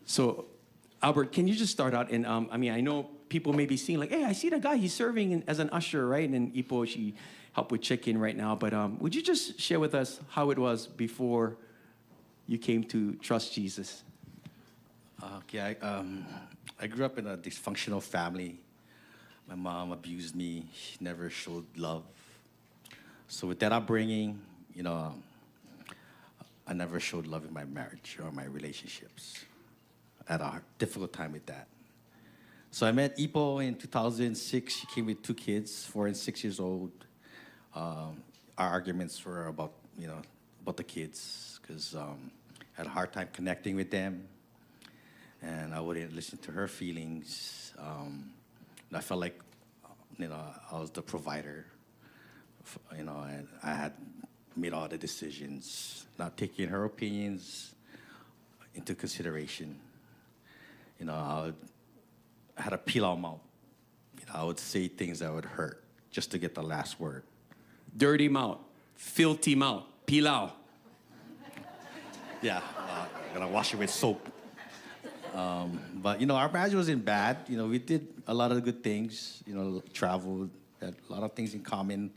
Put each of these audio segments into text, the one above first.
So, Albert, can you just start out? And I mean, I know people may be seeing like, hey, I see the guy. He's serving as an usher, right? And Ipo, she helped with chicken right now. But would you just share with us how it was before you came to trust Jesus? Okay, I grew up in a dysfunctional family. My mom abused me. She never showed love. So with that upbringing, I never showed love in my marriage or my relationships. I had a difficult time with that. So I met Ipo in 2006. She came with two kids, 4 and 6 years old. Our arguments were about the kids, because I had a hard time connecting with them, and I wouldn't listen to her feelings. And I felt like, I was the provider, and I had made all the decisions, not taking her opinions into consideration. I had a peel out mouth. I would say things that would hurt just to get the last word. Dirty mouth, filthy mouth, pilau. Yeah, I'm gonna wash it with soap. But our marriage wasn't bad. We did a lot of good things. Traveled, had a lot of things in common.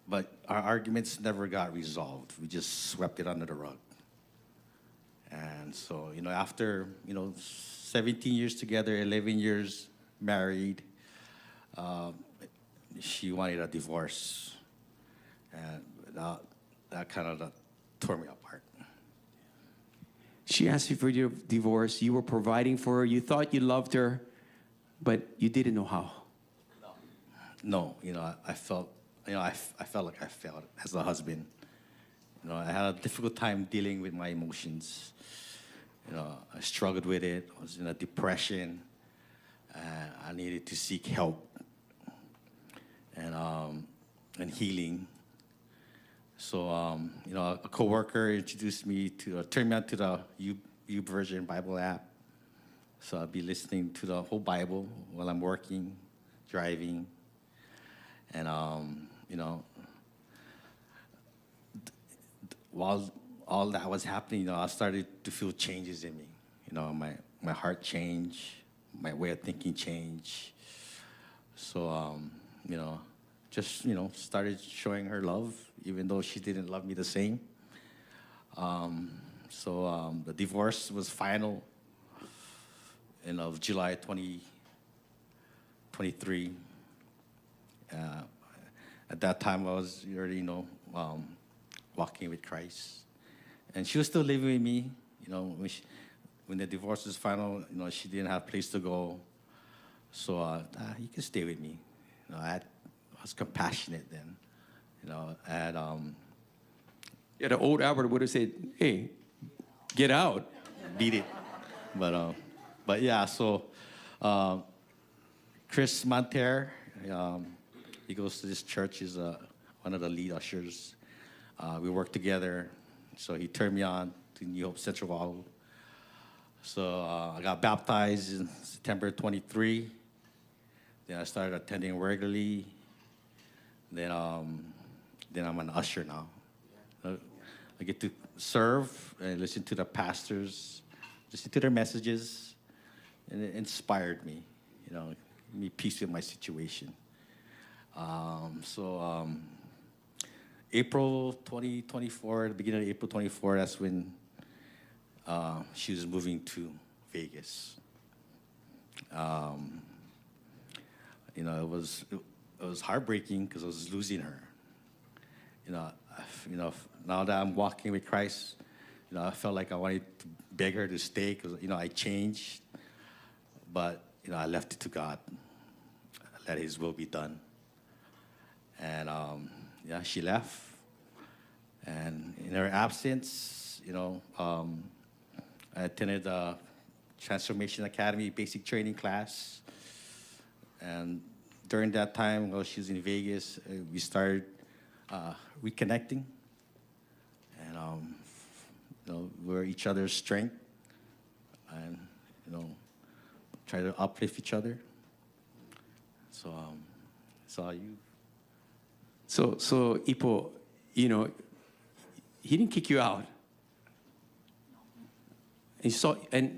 But our arguments never got resolved. We just swept it under the rug. And so, after 17 years together, 11 years married, she wanted a divorce, and that kind of tore me apart. She asked you for your divorce. You were providing for her. You thought you loved her, but you didn't know how. No, I felt, I felt like I failed as a husband. I had a difficult time dealing with my emotions. I struggled with it. I was in a depression. I needed to seek help and healing. So, a coworker introduced me turned me on to the YouVersion Bible app. So I'll be listening to the whole Bible while I'm working, driving, and while all that was happening, I started to feel changes in me. My heart changed, my way of thinking changed. So, just started showing her love, even though she didn't love me the same. So the divorce was final of July 2023. At that time, I was already, walking with Christ. And she was still living with me. When the divorce was final, she didn't have a place to go. So you can stay with me. I was compassionate then. Yeah, the old Albert would have said, hey, get out. Beat it. But yeah, so Chris Monter, he goes to this church. He's one of the lead ushers. We work together. So he turned me on to New Hope Central Oahu. So I got baptized in September 23. Then I started attending regularly. Then I'm an usher now. I get to serve and listen to the pastors, listen to their messages, and it inspired me, give me peace with my situation. April 2024, the beginning of April 24, that's when she was moving to Vegas. It was heartbreaking because I was losing her. Now that I'm walking with Christ, I felt like I wanted to beg her to stay because, I changed. But, I left it to God. I let His will be done. And, she left. And in her absence, I attended the Transformation Academy basic training class. And during that time, while she was in Vegas, we started reconnecting. And, we're each other's strength. And, try to uplift each other. So, it's all you. So Ipo, he didn't kick you out. And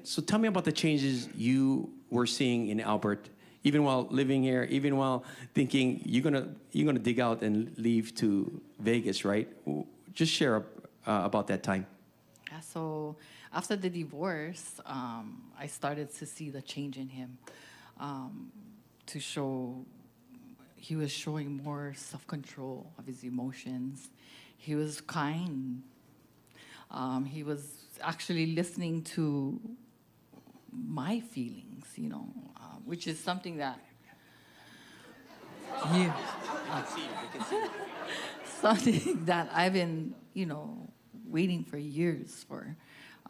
so tell me about the changes you were seeing in Albert, even while living here, even while thinking you're gonna dig out and leave to Vegas, right? Just share about that time. Yeah, so after the divorce, I started to see the change in him. To show, he was showing more self-control of his emotions. He was kind. He was actually listening to my feelings, which is something that something that I've been, waiting for years for.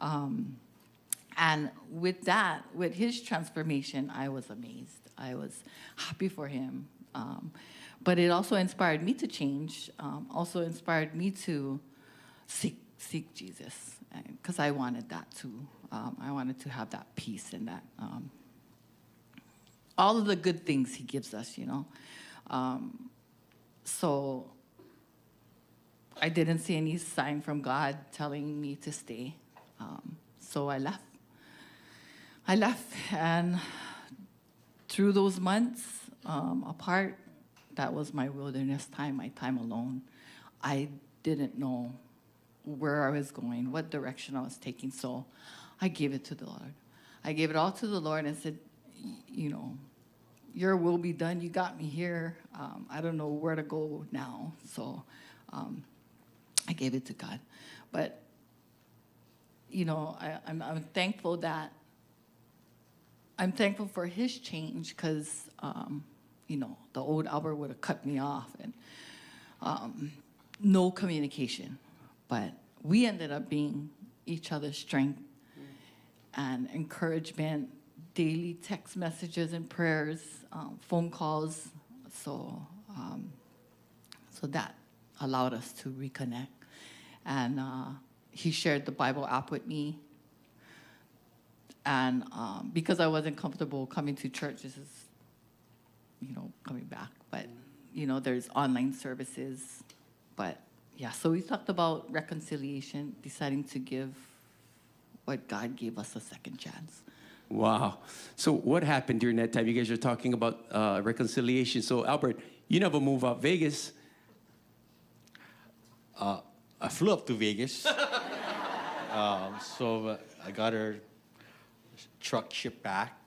And with that, with his transformation, I was amazed. I was happy for him. But it also inspired me to change, also inspired me to seek Jesus, because I wanted that too. I wanted to have that peace and that, all of the good things he gives us, So I didn't see any sign from God telling me to stay. So I left. And through those months apart, that was my wilderness time, my time alone. I didn't know where I was going, what direction I was taking, so I gave it to the Lord. I gave it all to the Lord and said, your will be done. You got me here. I don't know where to go now, so I gave it to God. But, I'm thankful that I'm thankful for his change, because, the old Albert would have cut me off, and no communication. But we ended up being each other's strength and encouragement, daily text messages and prayers, phone calls. So that allowed us to reconnect. And he shared the Bible app with me. And because I wasn't comfortable coming to church, this is, coming back. But, there's online services. But, yeah, so we talked about reconciliation, deciding to give what God gave us a second chance. Wow. So what happened during that time? You guys are talking about reconciliation. So, Albert, you never move out Vegas. I flew up to Vegas. So I got her truck shipped back,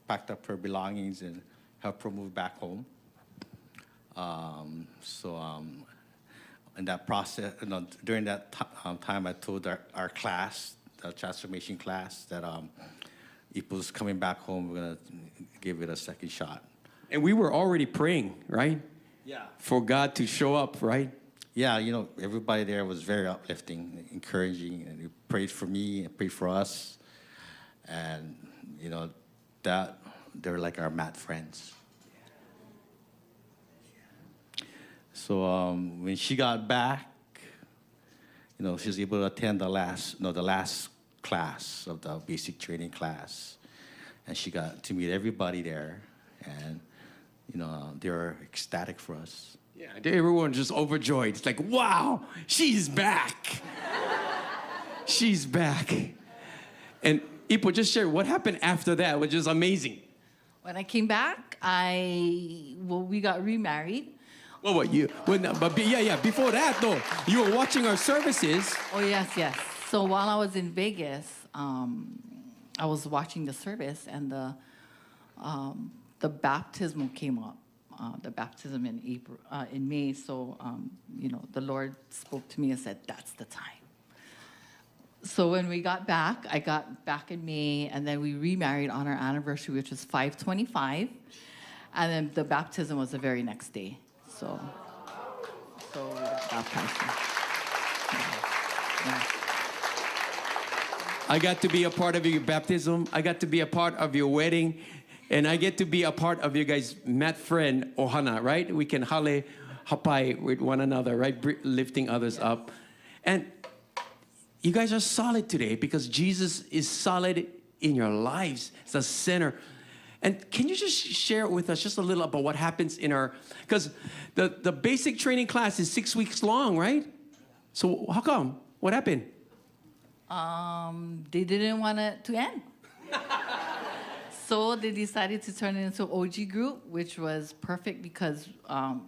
packed up her belongings, and helped her move back home. In that process, during that time, I told our class, the transformation class, that Ipo's coming back home. We're going to give it a second shot. And we were already praying, right? Yeah. For God to show up, right? Yeah, everybody there was very uplifting, encouraging, and they prayed for me and prayed for us. And, that they're like our mat friends. So when she got back, she was able to attend the last class of the basic training class. And she got to meet everybody there. And, they were ecstatic for us. Yeah, everyone just overjoyed. It's like, wow, she's back. She's back. And Ipo, just share what happened after that, which is amazing. When I came back, we got remarried. Before that though, you were watching our services. Oh, yes. So while I was in Vegas, I was watching the service, and the baptism came up. The baptism in April, in May. So, the Lord spoke to me and said, that's the time. So when we got back, I got back in May, and then we remarried on our anniversary, which was 5/25. And then the baptism was the very next day. So we got baptized. Yeah. I got to be a part of your baptism. I got to be a part of your wedding. And I get to be a part of your guys' mat friend, Ohana, right? We can hale hapai with one another, right? Lifting others up. And you guys are solid today because Jesus is solid in your lives. It's the center. And can you just share with us just a little about what happens in our, because the basic training class is 6 weeks long, right? So how come? What happened? They didn't want it to end. So they decided to turn it into an OG group, which was perfect because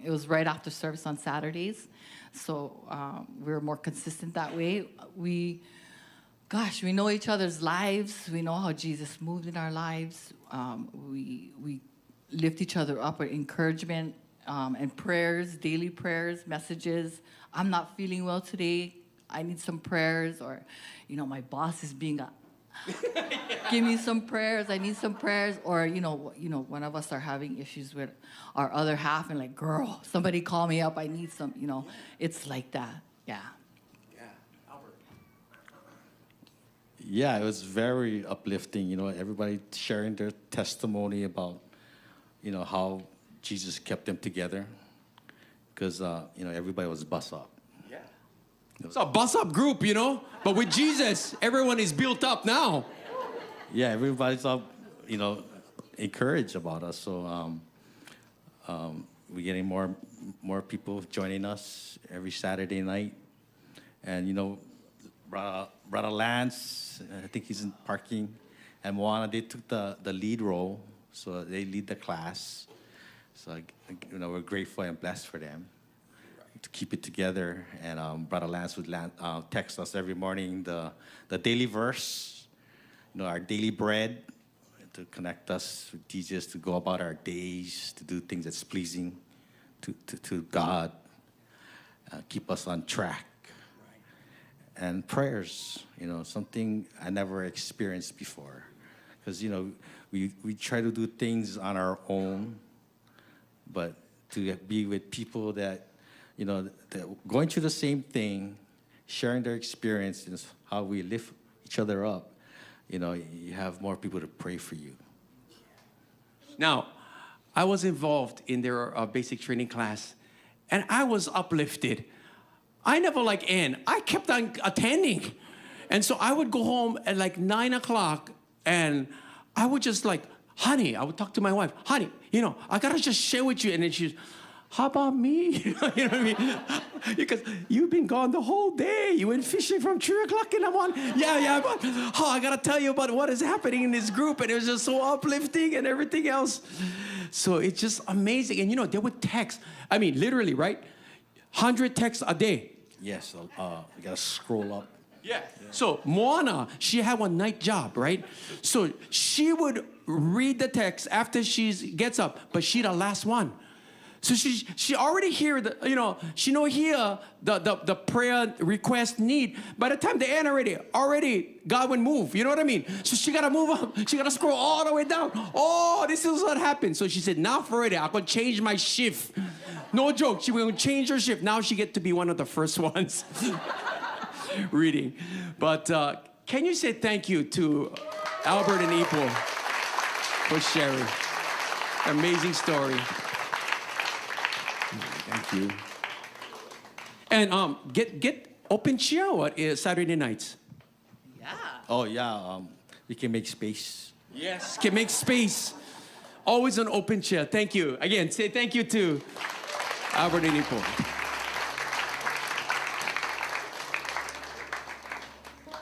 it was right after service on Saturdays. So we were more consistent that way. We know each other's lives. We know how Jesus moved in our lives. We lift each other up with encouragement and prayers, daily prayers, messages. I'm not feeling well today. I need some prayers. Or, my boss is being give me some prayers. I need some prayers. Or, one of us are having issues with our other half and like, girl, somebody call me up. I need some, it's like that. Yeah. Albert. Yeah, it was very uplifting. Everybody sharing their testimony about, how Jesus kept them together. Because, everybody was bust up. Yeah. It's a bust-up group, But with Jesus, everyone is built up now. Yeah, everybody's up, encouraged about us. So we're getting more people joining us every Saturday night. And, Brother Lance, I think he's in parking, and Moana, they took the lead role, so they lead the class. So, we're grateful and blessed for them to keep it together. And Brother Lance would text us every morning the daily verse, our daily bread, to connect us with Jesus, to go about our days, to do things that's pleasing to God, keep us on track. And prayers, something I never experienced before. Because, we try to do things on our own, but to be with people that, that going through the same thing, sharing their experiences, how we lift each other up, you have more people to pray for you. Now, I was involved in their basic training class, and I was uplifted. I never I kept on attending. And so I would go home at 9 o'clock, and I would just honey, I would talk to my wife, honey, I gotta just share with you. And then she's, how about me? You know what I mean? Because you've been gone the whole day. You went fishing from 3 o'clock in the morning. Yeah, but I gotta tell you about what is happening in this group. And it was just so uplifting and everything else. So it's just amazing. And they would text. I mean, literally, right? 100 texts a day. Yes, you gotta scroll up. Yeah. So Moana, she had one night job, right? So she would read the text after she gets up, but she the last one. So she already hear she know here the prayer request need. By the time they end already God would move. You know what I mean? So she gotta move up. She gotta scroll all the way down. Oh, this is what happened. So she said, now for it, I'm gonna change my shift. No joke. She will change her shift. Now she get to be one of the first ones reading. But can you say thank you to Albert and Ipo for sharing? Amazing story. Thank you. And get open chair Saturday nights. Yeah. Oh yeah, we can make space. Yes, can make space. Always an open chair. Thank you. Again, say thank you to Albert and Ipo.